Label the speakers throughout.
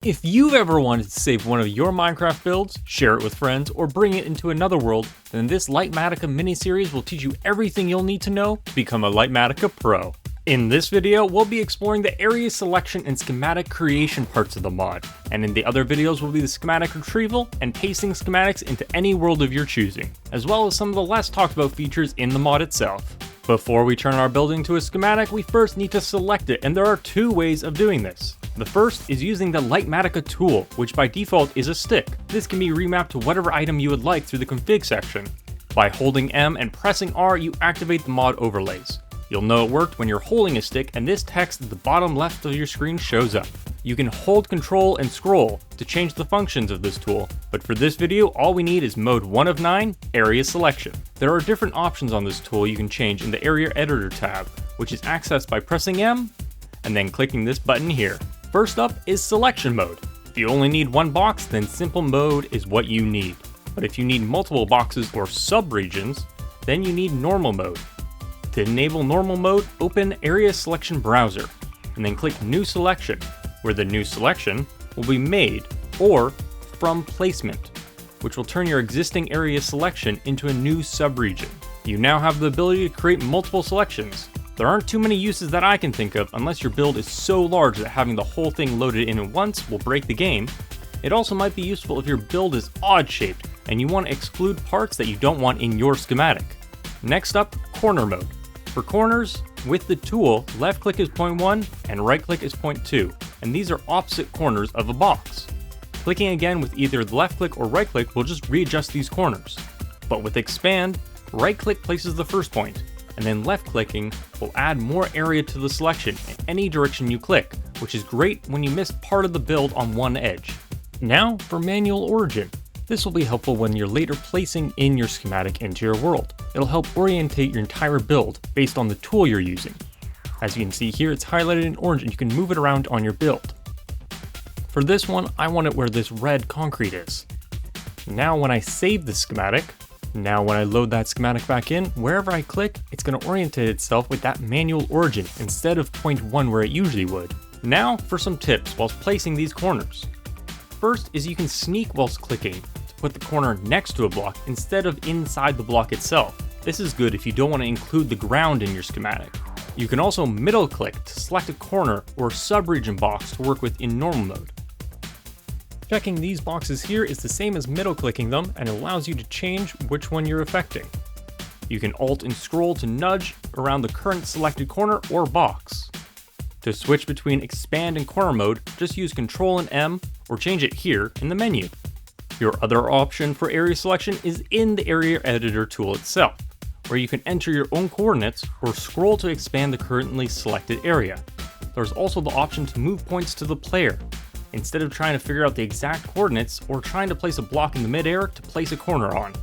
Speaker 1: If you've ever wanted to save one of your Minecraft builds, share it with friends, or bring it into another world, then this Litematica mini-series will teach you everything you'll need to know to become a Litematica pro. In this video, we'll be exploring the area selection and schematic creation parts of the mod, and in the other videos will be the schematic retrieval and pasting schematics into any world of your choosing, as well as some of the less talked about features in the mod itself. Before we turn our building to a schematic, we first need to select it, and there are two ways of doing this. The first is using the Litematica tool, which by default is a stick. This can be remapped to whatever item you would like through the config section. By holding M and pressing R, you activate the mod overlays. You'll know it worked when you're holding a stick and this text at the bottom left of your screen shows up. You can hold Control and scroll to change the functions of this tool, but for this video all we need is mode 1 of 9, area selection. There are different options on this tool you can change in the area editor tab, which is accessed by pressing M and then clicking this button here. First up is selection mode. If you only need one box, then simple mode is what you need. But if you need multiple boxes or sub-regions, then you need normal mode. To enable normal mode, open Area Selection Browser, and then click New Selection, where the new selection will be made, or from placement, which will turn your existing area selection into a new sub-region. You now have the ability to create multiple selections. There aren't too many uses that I can think of unless your build is so large that having the whole thing loaded in at once will break the game. It also might be useful if your build is odd-shaped and you want to exclude parts that you don't want in your schematic. Next up, corner mode. For corners, with the tool, left click is point 1 and right click is point 2, and these are opposite corners of a box. Clicking again with either the left click or right click will just readjust these corners. But with expand, right click places the first point, and then left clicking will add more area to the selection in any direction you click, which is great when you miss part of the build on one edge. Now for manual origin. This will be helpful when you're later placing in your schematic into your world. It'll help orientate your entire build based on the tool you're using. As you can see here, it's highlighted in orange and you can move it around on your build. For this one, I want it where this red concrete is. Now when I save the schematic, now when I load that schematic back in, wherever I click, it's going to orientate itself with that manual origin instead of point 1 where it usually would. Now for some tips whilst placing these corners. First is you can sneak whilst clicking to put the corner next to a block instead of inside the block itself. This is good if you don't want to include the ground in your schematic. You can also middle click to select a corner or sub-region box to work with in normal mode. Checking these boxes here is the same as middle clicking them and allows you to change which one you're affecting. You can Alt and scroll to nudge around the current selected corner or box. To switch between expand and corner mode, just use Control and M or change it here in the menu. Your other option for area selection is in the area editor tool itself, where you can enter your own coordinates or scroll to expand the currently selected area. There's also the option to move points to the player, instead of trying to figure out the exact coordinates or trying to place a block in the midair to place a corner on.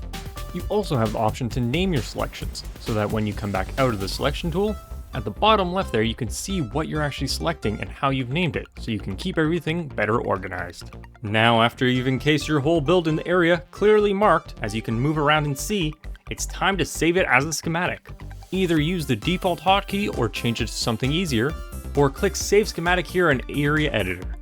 Speaker 1: You also have the option to name your selections, so that when you come back out of the selection tool, at the bottom left there you can see what you're actually selecting and how you've named it, so you can keep everything better organized. Now after you've encased your whole build in the area clearly marked, as you can move around and see, it's time to save it as a schematic. Either use the default hotkey or change it to something easier, or click Save Schematic here in Area Editor.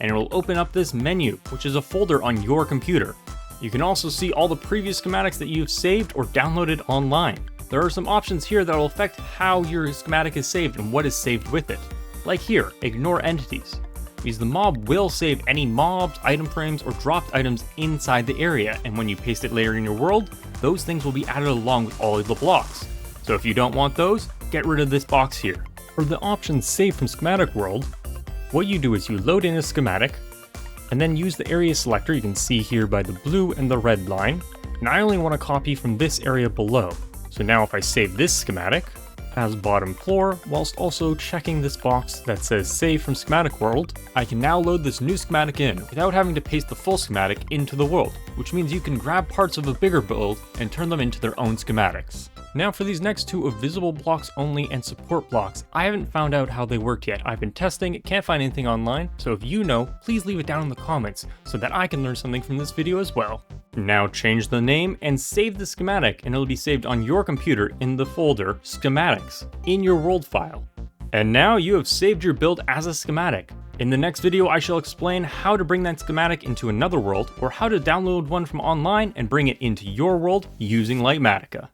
Speaker 1: And it will open up this menu, which is a folder on your computer. You can also see all the previous schematics that you've saved or downloaded online. There are some options here that will affect how your schematic is saved and what is saved with it. Like here, ignore entities, because the mob will save any mobs, item frames, or dropped items inside the area, and when you paste it later in your world, those things will be added along with all of the blocks. So if you don't want those, get rid of this box here. For the options saved from schematic world, what you do is you load in a schematic, and then use the area selector you can see here by the blue and the red line, and I only want to copy from this area below. So now if I save this schematic as bottom floor, whilst also checking this box that says save from schematic world, I can now load this new schematic in without having to paste the full schematic into the world, which means you can grab parts of a bigger build and turn them into their own schematics. Now for these next two of visible blocks only and support blocks, I haven't found out how they worked yet. I've been testing, can't find anything online, so if you know, please leave it down in the comments so that I can learn something from this video as well. Now change the name and save the schematic, and it'll be saved on your computer in the folder Schematics in your world file. And now you have saved your build as a schematic. In the next video, I shall explain how to bring that schematic into another world, or how to download one from online and bring it into your world using Litematica.